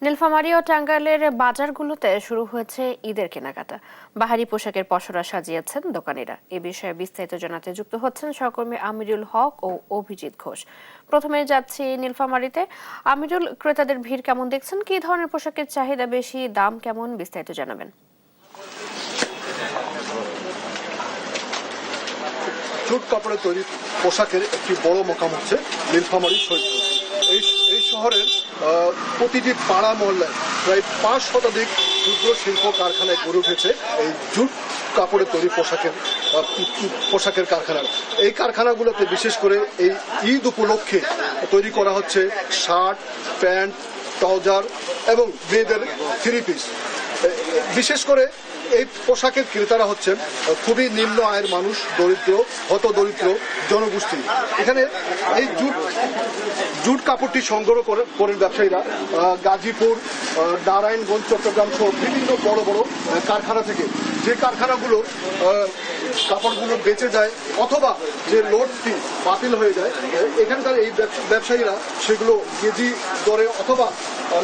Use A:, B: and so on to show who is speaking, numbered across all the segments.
A: নীলফামারী ও টাঙ্গাইলের বাজারগুলোতে শুরু হয়েছে ঈদের কেনাকাটা। বাহারি পোশাকের পসরা সাজিয়েছেন দোকানিরা। এ বিষয়ে বিস্তারিত জানাতে যুক্ত হচ্ছেন সহকর্মী আমিরুল হক ও অভিজিৎ ঘোষ। প্রথমে যাচ্ছি নীলফামারীতে। আমিরুল, ক্রেতাদের ভিড় কেমন দেখছেন? কি ধরনের পোশাকের চাহিদা বেশি, দাম কেমন, বিস্তারিত জানাবেন।
B: জুট কাপড়ে তৈরি পোশাকের একটি বড় মকাম হচ্ছে নীলফামারী সৈয়দপুর। এই শহরের প্রতিটি পাড়া মহল্লায় প্রায় 5 শতাধিক ক্ষুদ্র শিল্প কারখানায় গড়ে উঠেছে এই জুট কাপড়ে তৈরি পোশাকের কারখানা। এই কারখানাগুলোতে বিশেষ করে এই ঈদ উপলক্ষে তৈরি করা হচ্ছে শার্ট, প্যান্ট, ট্রাউজার এবং মেয়েদের 3 পিস। বিশেষ করে এই পোশাকের ক্রেতারা হচ্ছেন খুবই নিম্ন আয়ের মানুষ, দরিদ্র, হতদরিদ্র জনগোষ্ঠী। এখানে এই জুট কাপড়টি সংগ্রহ করেন ব্যবসায়ীরা গাজীপুর, নারায়ণগঞ্জ, চট্টগ্রাম সহ বিভিন্ন বড় বড় কারখানা থেকে। যে কারখানাগুলো কাপড়গুলো বেঁচে যায় অথবা যে লোডটি বাতিল হয়ে যায়, এখানকার এই ব্যবসায়ীরা সেগুলো কেজি দরে অথবা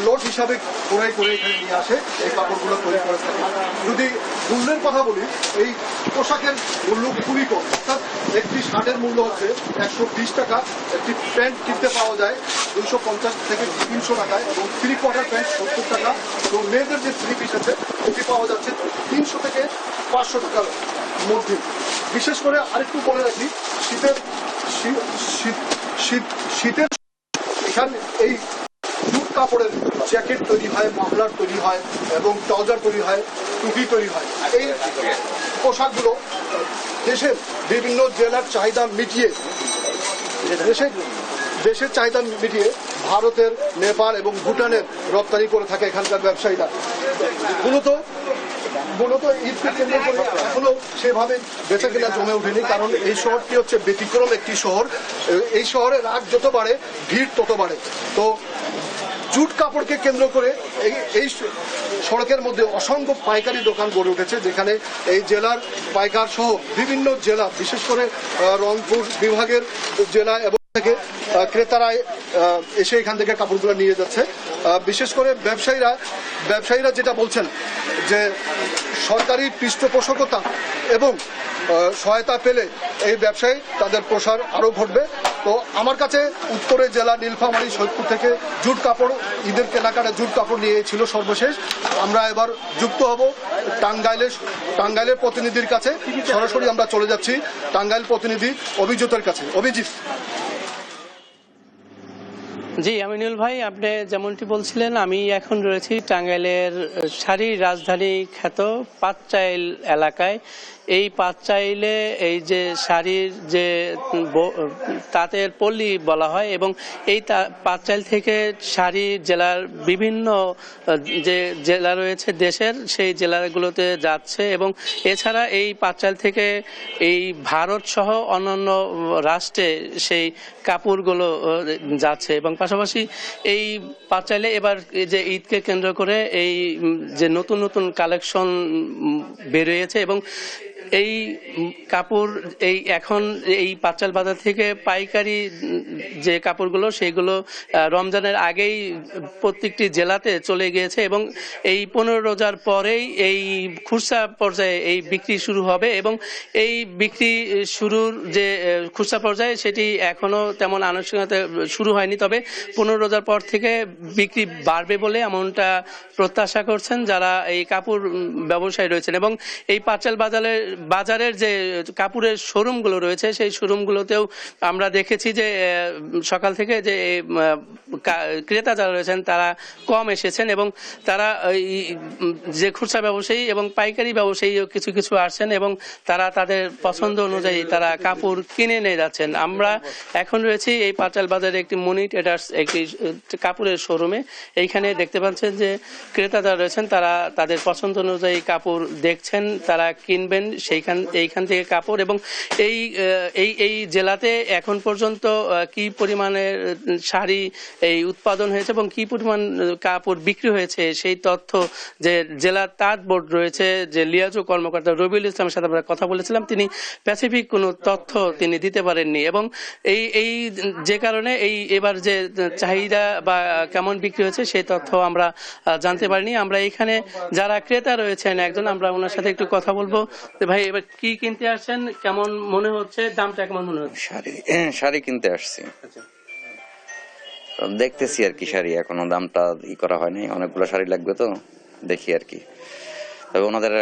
B: লোড হিসাবে করে এখানে নিয়ে আসে এই কাপড়গুলো তৈরি করে থাকে। যদি মূল্যের কথা বলি, এই পোশাকের মূল্য খুবই কম। অর্থাৎ একটি শার্টের মূল্য হচ্ছে 120 টাকা, একটি প্যান্ট কিনতে পাওয়া যায় 250 থেকে 300 টাকায় এবং 3/4 প্যান্ট 70 টাকা এবং মেয়েদের যে 3 পিস আছে এটি পাওয়া যাচ্ছে 300 থেকে 500 টাকার মধ্যে। বিশেষ করে আরেকটু বলে রাখি, শীতের এখানে এই জুট কাপড়ের জ্যাকেট তৈরি হয়, মাফলার তৈরি হয় এবং ট্রাউজার তৈরি হয়, টুপি তৈরি হয়। এই পোশাকগুলো দেশের বিভিন্ন জেলার চাহিদা মিটিয়ে দেশের চাহিদা মিটিয়ে ভারতের, নেপাল এবং ভুটানের রপ্তানি করে থাকে এখানকার ব্যবসায়ীরা। মূলত ঈদকে কেন্দ্র করে এখনো সেভাবে বেচা কেনা জমে ওঠেনি, কারণ এই শহরটি হচ্ছে ব্যতিক্রম একটি শহর। এই শহরে রাত যত বাড়ে ভিড় তত বাড়ে। তো জুট কাপড়কে কেন্দ্র করে এই সড়কের মধ্যে অসংখ্য পাইকারি দোকান গড়ে উঠেছে, যেখানে এই জেলার পাইকার সহ বিভিন্ন জেলা, বিশেষ করে রংপুর বিভাগের জেলা এবং থেকে ক্রেতারা এসে এখান থেকে কাপড়গুলো নিয়ে যাচ্ছে। বিশেষ করে ব্যবসায়ীরা যেটা বলছেন যে সরকারি পৃষ্ঠপোষকতা এবং সহায়তা পেলে এই ব্যবসায় তাদের প্রসার আরও ঘটবে। তো আমার কাছে উত্তরের জেলা নীলফামারী সৈয়দপুর থেকে জুট কাপড় ঈদের কেনাকাটা জুট কাপড় নিয়ে ছিল সর্বশেষ। আমরা এবার যুক্ত হব টাঙ্গাইলের প্রতিনিধির কাছে। সরাসরি আমরা চলে যাচ্ছি টাঙ্গাইল প্রতিনিধি অভিজিতের কাছে। অভিজিৎ।
C: জি আমিনুল ভাই, আপনি যেমনটি বলছিলেন, আমি এখন রয়েছি টাঙ্গাইলের শাড়ির রাজধানী খ্যাত পাঁচচাইল এলাকায়। এই পাঁচচাইলে এই যে শাড়ির যে তাঁতের পল্লী বলা হয় এবং এই পাঁচচাইল থেকে শাড়ি জেলার বিভিন্ন যে জেলা রয়েছে দেশের, সেই জেলাগুলোতে যাচ্ছে এবং এছাড়া এই পাঁচচাইল থেকে এই ভারত সহ অন্যান্য রাষ্ট্রে সেই কাপড়গুলো যাচ্ছে এবং পাশাপাশি এই পাঁচচাইলে এবার যে ঈদকে কেন্দ্র করে এই যে নতুন নতুন কালেকশন বেরিয়েছে এবং এই কাপড় এখন এই পাঁচচাইল বাজার থেকে পাইকারি যে কাপড়গুলো সেইগুলো রমজানের আগেই প্রত্যেকটি জেলাতে চলে গিয়েছে এবং এই 15 রোজার পরেই এই খুচরা পর্যায়ে এই বিক্রি শুরু হবে এবং এই বিক্রি শুরুর যে খুচরা পর্যায়ে সেটি এখনো তেমন আনুষ্ঠানিকতা শুরু হয়নি, তবে 15 রোজার পর থেকে বিক্রি বাড়বে বলে এমনটা প্রত্যাশা করছেন যারা এই কাপড় ব্যবসায়ী রয়েছেন। এবং এই পাঁচচাইল বাজারের যে কাপড়ের শোরুমগুলো রয়েছে সেই শোরুমগুলোতেও আমরা দেখেছি যে সকাল থেকে যে ক্রেতা যারা রয়েছেন তারা কম এসেছেন এবং তারা যে খুচরা ব্যবসায়ী এবং পাইকারি ব্যবসায়ীও কিছু কিছু আসছেন এবং তারা তাদের পছন্দ অনুযায়ী তারা কাপড় কিনে নিয়ে যাচ্ছেন। আমরা এখন রয়েছি এই পাঁচচাইল বাজারে একটি মনি ট্রেডার্স একটি কাপড়ের শোরুমে। এইখানে দেখতে পাচ্ছেন যে ক্রেতা যারা রয়েছেন তারা তাদের পছন্দ অনুযায়ী কাপড় দেখছেন, তারা কিনবেন এইখান থেকে কাপড় এবং এই এই এই জেলাতে এখন পর্যন্ত কি পরিমাণের শাড়ি এই উৎপাদন হয়েছে এবং কি পরিমাণ কাপড় বিক্রি হয়েছে সেই তথ্য যে জেলা তাঁত বোর্ড রয়েছে যে লিয়াজু কর্মকর্তা রবিউল ইসলামের সাথে আমরা কথা বলেছিলাম, তিনি স্পেসিফিক কোনো তথ্য তিনি দিতে পারেননি এবং এই যে কারণে এবার যে চাহিদা বা কেমন বিক্রি হয়েছে সেই তথ্য আমরা জানতে পারিনি। আমরা এখানে যারা ক্রেতা রয়েছেন একজন, আমরা ওনার সাথে একটু কথা বলবো। ভাই, এবার কি কিনতে আসছেন, কেমন মনে হচ্ছে, দামটা কেমন মনে হচ্ছে?
D: শাড়ি কিনতে আসছি, দেখতেছি আর কি। শাড়ি এখনো দামটা করা হয়নি, অনেকগুলো শাড়ি লাগবে তো দেখি আর কি। তবে ওনাদের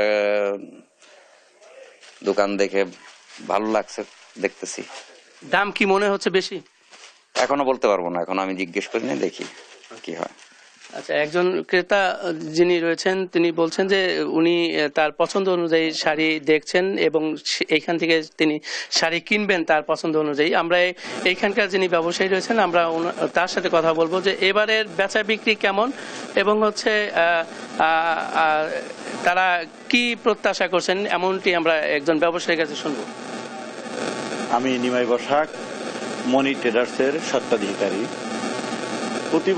D: দোকান দেখে ভালো লাগছে, দেখতেছি।
C: দাম কি মনে হচ্ছে বেশি?
D: এখনো বলতে পারবো না, এখন আমি জিজ্ঞেস করি না, দেখি কি হয়।
C: আচ্ছা, একজন ক্রেতা যিনি রয়েছেন তিনি বলছেন যে উনি তার পছন্দ অনুযায়ী শাড়ি দেখছেন এবং এইখান থেকে তিনি শাড়ি কিনবেন তার পছন্দ অনুযায়ী। আমরা এইখানকার যিনি ব্যবসায়ী রয়েছেন আমরা তার সাথে কথা বলবো যে এবারের বেচা বিক্রি কেমন এবং হচ্ছে তারা কি প্রত্যাশা করছেন, এমনটি আমরা একজন ব্যবসায়ীর কাছে শুনবো।
E: আমি নিমাই বসাক, মনি ট্রেডার্সের স্বত্বাধিকারী। প্রতি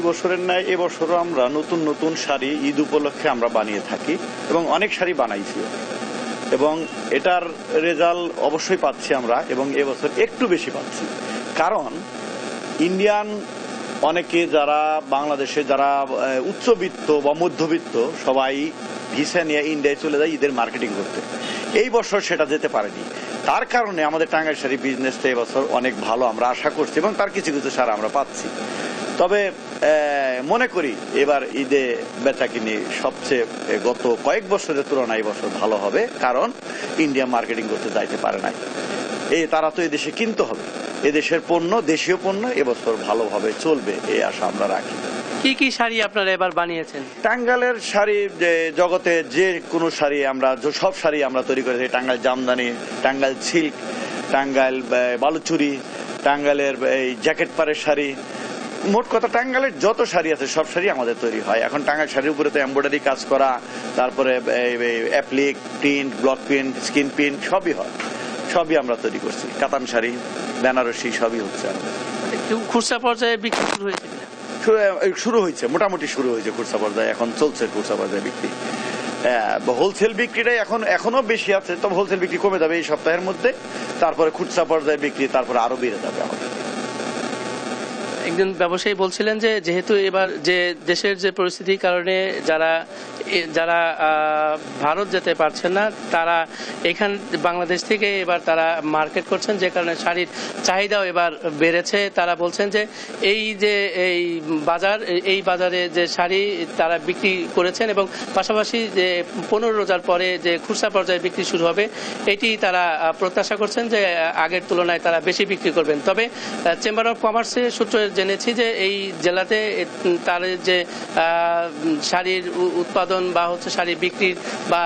E: বছরের ন্যায় এবছরও আমরা নতুন নতুন শাড়ি ঈদ উপলক্ষে আমরা বানিয়ে থাকি এবং অনেক শাড়ি বানাইছি এবং এটার রেজাল্ট অবশ্যই পাচ্ছি আমরা এবং এবছর একটু বেশি পাচ্ছি। কারণ ইন্ডিয়ান অনেকে যারা বাংলাদেশে যারা উচ্চবিত্ত বা মধ্যবিত্ত সবাই ভিসা নিয়ে ইন্ডিয়ায় চলে যায় ঈদের মার্কেটিং করতে, এই বছর সেটা যেতে পারেনি। তার কারণে আমাদের টাঙ্গাইল শাড়ি বিজনেসটা এবছর অনেক ভালো আমরা আশা করছি এবং তার কিছু কিছু শাড়ি আমরা পাচ্ছি। তবে মনে করি এবার ঈদে বেচাকিনি সবচেয়ে গত কয়েক বছরের তুলনায় এই বছর ভালো হবে, কারণ ইন্ডিয়া মার্কেটিং করতে যাইতে পারে নাই। তারা তো এদেশে কিনতে হবে, এদেশের পণ্য, দেশীয় পণ্য এবছর ভালোভাবে চলবে এই আশা আমরা রাখি।
C: কি কি শাড়ি আপনারা এবার বানিয়েছেন?
E: টাঙ্গাইলের শাড়ি জগতে যে কোনো শাড়ি আমরা সব শাড়ি আমরা তৈরি করেছি। টাঙ্গাইল জামদানি, টাঙ্গাইল সিল্ক, টাঙ্গাইল বালুচুরি, টাঙ্গাইলের এই জ্যাকেট পাড়ের শাড়ি, মোট কথা টাঙ্গাইলের যত শাড়ি আছে সব শাড়ি আমাদের তৈরি হয়। এখন টাঙ্গাইল শাড়ির উপরে তো এমব্রয়ডারি কাজ করা, তারপরে applique print, block print, skin print সবই হয়, সবই আমরা তৈরি করছি। কাতান শাড়ি, বেনারসি সবই হচ্ছে।
C: খুচরা পর্যায়ে বিক্রি শুরু হয়েছে কিনা?
E: শুরু হয়েছে, মোটামুটি শুরু হয়েছে খুচরা পর্যায়ে, এখন চলছে খুচরা পর্যায়ে বিক্রি। হোলসেল বিক্রিটাই এখনো বেশি আছে, তবে হোলসেল বিক্রি কমে যাবে এই সপ্তাহের মধ্যে, তারপরে খুচরা পর্যায়ে বিক্রি তারপরে আরো বেড়ে যাবে আমাদের।
C: একজন ব্যবসায়ী বলছিলেন যে যেহেতু এবার যে দেশের যে পরিস্থিতির কারণে যারা ভারত যেতে পারছেন না তারা এখান বাংলাদেশ থেকে এবার তারা মার্কেট করছেন, যে কারণে শাড়ির চাহিদাও এবার বেড়েছে। তারা বলছেন যে এই বাজারে যে শাড়ি তারা বিক্রি করেছেন এবং পাশাপাশি যে 15 রোজার পরে যে খুচরা পর্যায়ে বিক্রি শুরু হবে এটি তারা প্রত্যাশা করছেন যে আগের তুলনায় তারা বেশি বিক্রি করবেন। তবে চেম্বার অফ কমার্সের সূত্রে জেনেছি যে এই জেলাতে তার যে শাড়ির উৎপাদন বা হচ্ছে শাড়ি বিক্রির বা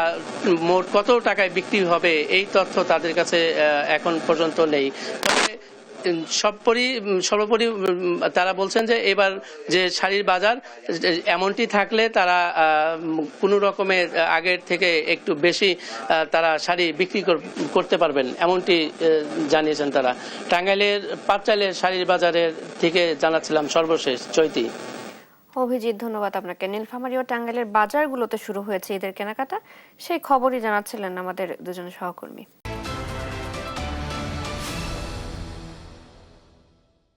C: মোট কত টাকায় বিক্রি হবে এই তথ্য তাদের কাছে এখন পর্যন্ত নেই। তবে সর্বোপরি তারা বলছেন যে এবার যে শাড়ির বাজার এমনটি থাকলে তারা কোনো রকমের আগের থেকে একটু বেশি তারা শাড়ি বিক্রি করতে পারবেন, এমনটি জানিয়েছেন তারা। টাঙ্গাইলের পাঁচচাইলের শাড়ির বাজারের থেকে জানাচ্ছিলাম সর্বশেষ। চৈতি।
A: অভিজিৎ, ধন্যবাদ আপনাকে। নীলফামারী ও টাঙ্গাইলের বাজারগুলোতে শুরু হয়েছে ঈদের কেনাকাটা, সেই খবরই জানাচ্ছিলেন আমাদের দুজন সহকর্মী।